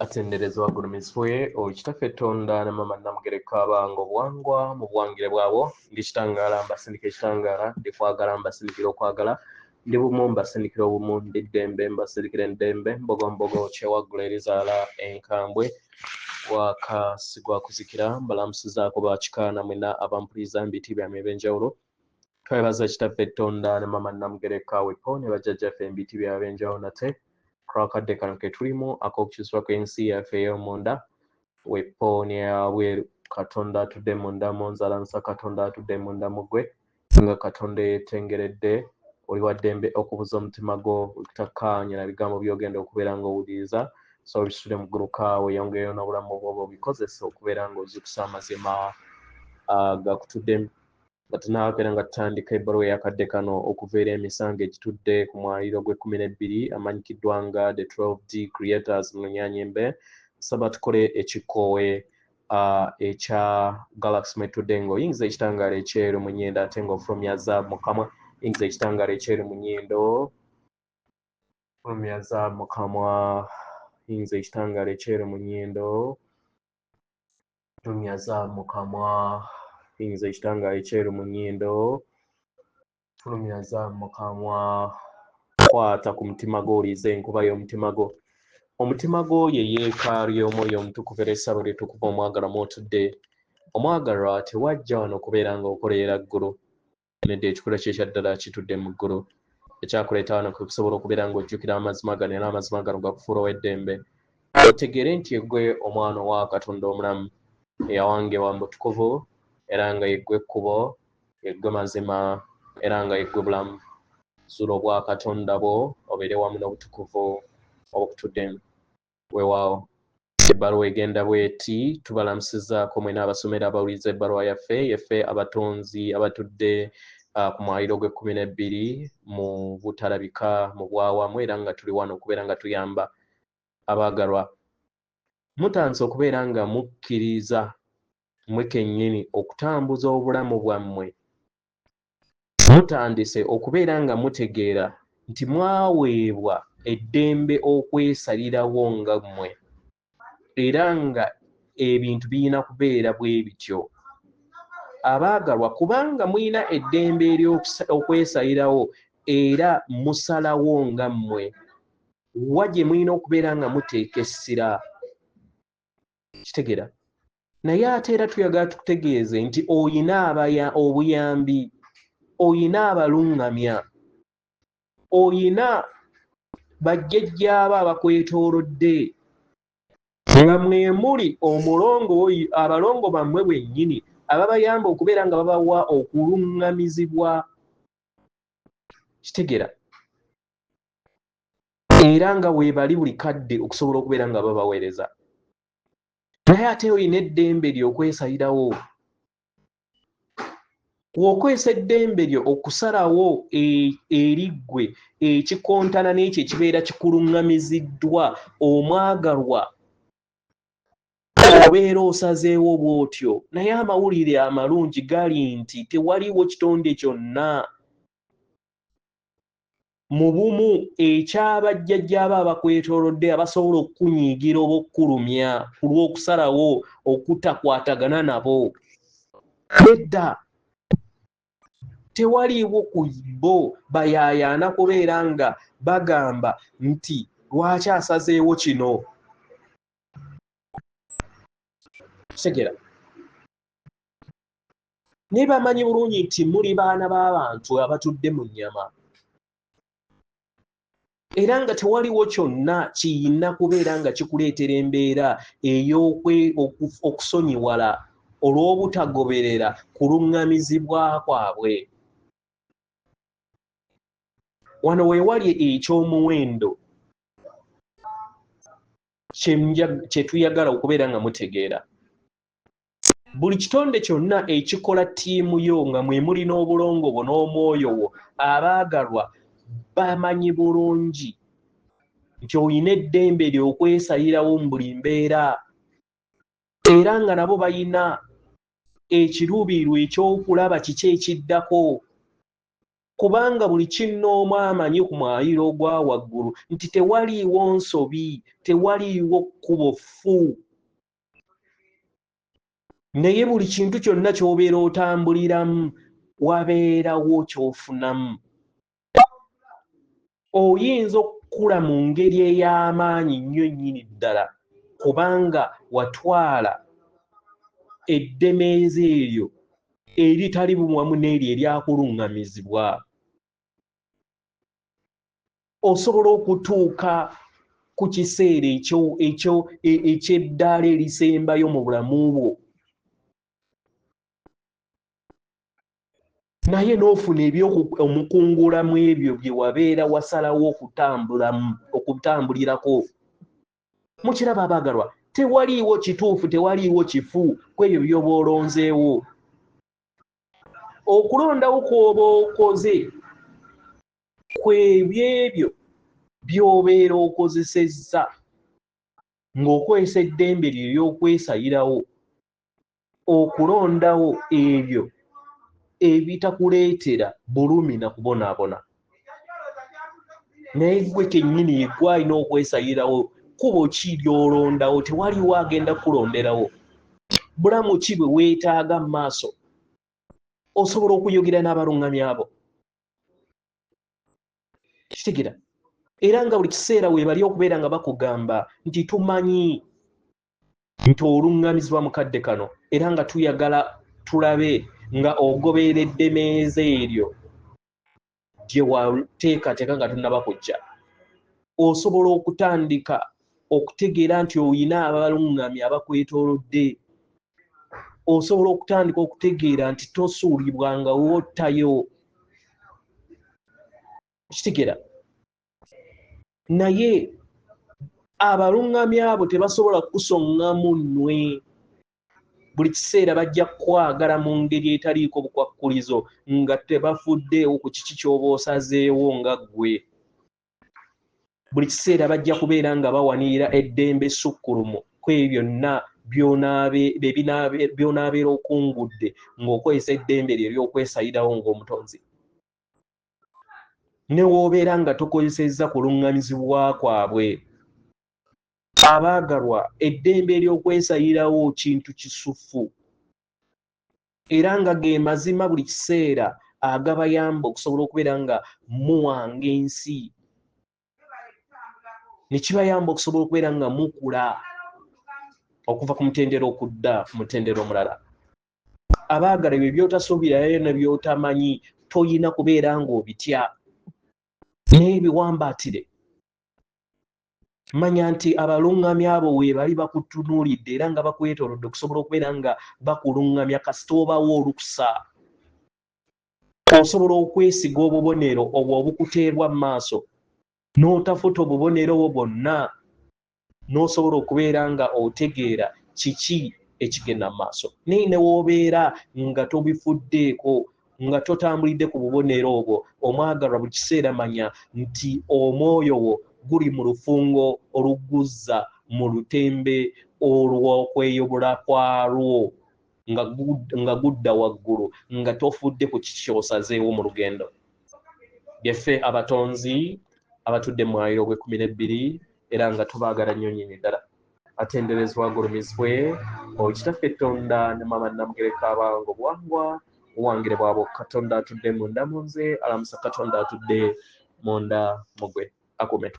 atenderezwa gulumiswe okitaffe Tonda ne mama Namugereka abange obuwangwa mu buwangire bwabo ndi kitangaala mbasindika ekitangaala ndi kwagala mbasindikira okwagala ndi bumu mbasindikira obumu ndi ddembe mbasindikira eddembe mbogo kyewaggula erizaala enkambwe wakasigwa kuzikira mbalamusizaako bakikaana mwena abampuliriza mbiti byamwe eb'enjawulo twebaza kitaffe Tonda ne mama Namugereka wepo ne bajjajjaffe mbiti byabwe eb'enjawulo nate akadde kano ke tulimu ak'okukyusibwa kw'ensi yaffe ey'omunda wepo ne yabweru Katonda atudde munda mu nzalamusa Katonda atudde munda mu ggwe nga Katonda yeetengeredde oli wa ddembe okubuza omutima gwo okutakkaanya na bigambo by'ogenda okubeera ng'owuliriza so bisitule mu ggulu kaawe yongereyo n'obulamu bwo obikozesa okubeera ng'ozikusa amazima gakutuddemu nga tunaabeera nga tutandika ebbaluwa ey'akadde kano okuva eri emisango egitudde ku mwaliro gw'12 amanyikiddwa nga the 12D creators mu Lunyanyembe saba tukole ekikoowe ekya Galaxy metudde ng'oyingiza ekitangaala ekyeru mu nnyindo ate ng'ofulumya zaabu mu kamwa yingiza ekitangaala ekyeru mu nnyindo fulumya zaabu mu kamwa yingiza ekitangaala ekyeru mu nnyindo fulumya zaabu mu kamwa yingiza ekitangaala ekyeru mu nnyindo fulumya zaabu mu kamwa kwata ku mutima gwo oliiza enkuba y'omutima gwo omutima gwo ye yeekaalu y'omwoyo omutukuvu era essabo lyetukuva omwagalwa mw'otudde omwagalwa tewajja wano okubeera ng'okoleera ggulu nedda ekikula kye kya ddala kitudde mu ggulu ekyakuleeta wano kwe kusobola okubeera ng'ojjukira amazima gano era amazima gano gakufuula ow'eddembe otegeere nti eggwe omwana owa Katonda omulamu eyawangibwa mu butukuvu era nga yeggwe ekkubo yeggwe mazima era nga yeggwe bulamu zuula obwa Katonda bwo obeere wamu n'obutukuvu obukutuddemu weewaawo ebbaluwa egenda bweti tubalamusizaako mwena abasomera abawuliza ebbaluwa yaffe abatonzi abatudde ku mwaliro gw'12 mu butalabika mu bwawamu era nga tuli wano okubeera nga tuyamba abaagalwa mutandise okubeera nga mukkiriza mmwe kennyini okutambuza obulamu bwammwe mutandise okubeera nga mutegeera nti mwaweebwa eddembe okwesalirawo nga mmwe era nga ebintu birina kubeera bwe bityo abaagalwa kubanga mulina eddembe ery'okwesalirawo era musalawo nga mmwe wa gye mulina okubeera nga muteeka essira kitegeera naye ate era tuyagala tukutegeeze nti oyina obuyambi oyina abaluŋŋamya oyina bajjajjaabo abakwetoolodde nga mwe muli abalongo bammwe bennyini ababayamba okubeera nga babawa okuluŋŋamizibwa kitegeera era nga weebali buli kadde okusobola okubeera nga babaweereza naye ate olina eddembe ly'okwesalirawo w'okwesa eddembe lyo okusalawo eriggwe ekikontana n'ekyo ekibeera kikuluŋŋamiziddwa omwagalwa obeera osazeewo bw'otyo naye amawulire amalungi gali nti tewaliwo kitonde kyonna mu bumu ekyabajjajjaabo abakwetoolodde abasobola okukunyiigira oba okkulumya ku lw'okusalawo okutakwatagana nabo edda tewaliiwo ku bo bayaayaana kubeera nga bagamba nti lwaki asazeewo kino segera naye bamanyi bulungi nti muli baana b'abantu abatudde mu nnyama era nga tewaliwo kyonna kiyina kubeera nga kikuleetera embeera ey'okusonyiwala olw'obutagoberera kuluŋŋamizibwa kwabwe wano weewali eky'omuwendo kye tuyagala okubeera nga mutegeera buli kitonde kyonna ekikola ttiimu yo nga mwe muli n'obulongo bwo n'omwoyo wo abaagalwa bamanyi bulungi nti oyina eddembe ly'okwesalirawo mu buli mbeera era nga nabo bayina ekiruubirirwa eky'okulaba kiki ekiddako kubanga buli kinnoomu amanyi ku mwayiro ogwa waggulu nti tewaliiwo nsobi, tewaliiwo kkubo ffu. Naye buli kintu kyonna ky'obeera otambuliramu wabeerawo ky'ofunamu. Oyinza okukula mu ngeri ey'amaanyi nnyo nnyini ddala kubanga watwala eddemeezi eryo eritali wamu n'eryo eryakuluŋŋamizibwa. Osobola okutuuka ku kiseera eky'eddaala erisembayo mu bulamu bwo, naye n'ofuna omukungulamu ebyo bye wabeera wasalawo okutambulirako. Mukiraba abaagalwa, tewaliiwo kituufu, tewaliiwo kifu ku ebyo by'oba olonzeewo. Okulondawo kw'oba okoze kw'ebyebyo by'obeera okozesezza ng'okozesa eddembe lyo ery'okwesayirawo okulondawo ebyo ebitakuleetera bulumi na kubonaabona. Naye gwe kennyini gwe alina okwesayirawo kkubo ki ly'olondawo, tewaliwo agenda kulonderawo. Bulamu ki bwe weetaaga mu maaso? Osobola okuyogera n'abaluŋŋamya abo. Kitegeera? Era nga buli kiseera weebali okubeera nga bakugamba nti tumanyi nti oluŋŋamizibwa mu kadde kano era nga tuyagala tulabe nga ogoberera eddemeeza eryo gye wateekateeka nga tunnaba kujja. Osobola okutandika okutegeera nti oyina abaluŋŋamya abakwetoolodde. Osobola okutandika okutegeera nti tosuulibwanga wottayo. Kitegeera? Naye abaluŋŋamya abo tebasobola kukusoŋŋamu nnwe. Buli kiseera bajja kwagala mu ngeri etaliiko bukwakkulizo nga tebafuddeewo ku kiki ky'oba osazeewo nga ggwe. Buli kiseera bajja kubeera nga bawanirira eddembe sukkulumu ku ebyo byonna by'onaabeera okungudde ng'okozesa eddembe lyo ery'okwesayirawo ng'omutonzi. Ne w'obeera nga tokozesezza kuluŋŋamizibwa kwabwe. Abaagalwa, eddembe ery'okwesayirawo kintu kisufu era nga ge mazima buli kiseera agabayamba okusobola okubeera nga muwanga ensi, ne kibayamba okusobola okubeera nga mukula okuva ku mutendera okudda ku mutendera omulala. Abaagalwa, ebyo by'otasuubirayo ne by'otamanyi toyina kubeera ng'obitya, naye biwambaatire. Manya nti abaluŋŋamya abo weebali bakutunuulidde era nga bakwetoolodde okusobola okubeera nga bakuluŋŋamya kasita obawo olukusa. Osobola okwesiga obubonero obwo obukuteerwa mu maaso n'otafuta obubonero obwo bwonna, n'osobola okubeera nga otegeera kiki ekigenda mu maaso. Naye ne w'obeera nga tobifuddeeko, nga totambulidde ku bubonero obwo, omwagalwa, buli kiseera manya nti omwoyo wo guli mu lufungo oluguzza mu lutembe olw'okweyobola kwalwo nga gudda waggulu, nga tofudde ku kiki ky'osazeewo mu lugendo. Byeffe abatonzi abatudde mu mwayiro ogw'e12 era nga tubaagala nnyo nnyini ddala. Atenderezebwa agulumizibwe Kitaffe Katonda ne Maama Namugereka abange obuwangwa obuwangire bwabwe Katonda atudde munda mu nze, alamusa Katonda atudde munda mu gwe. Akume.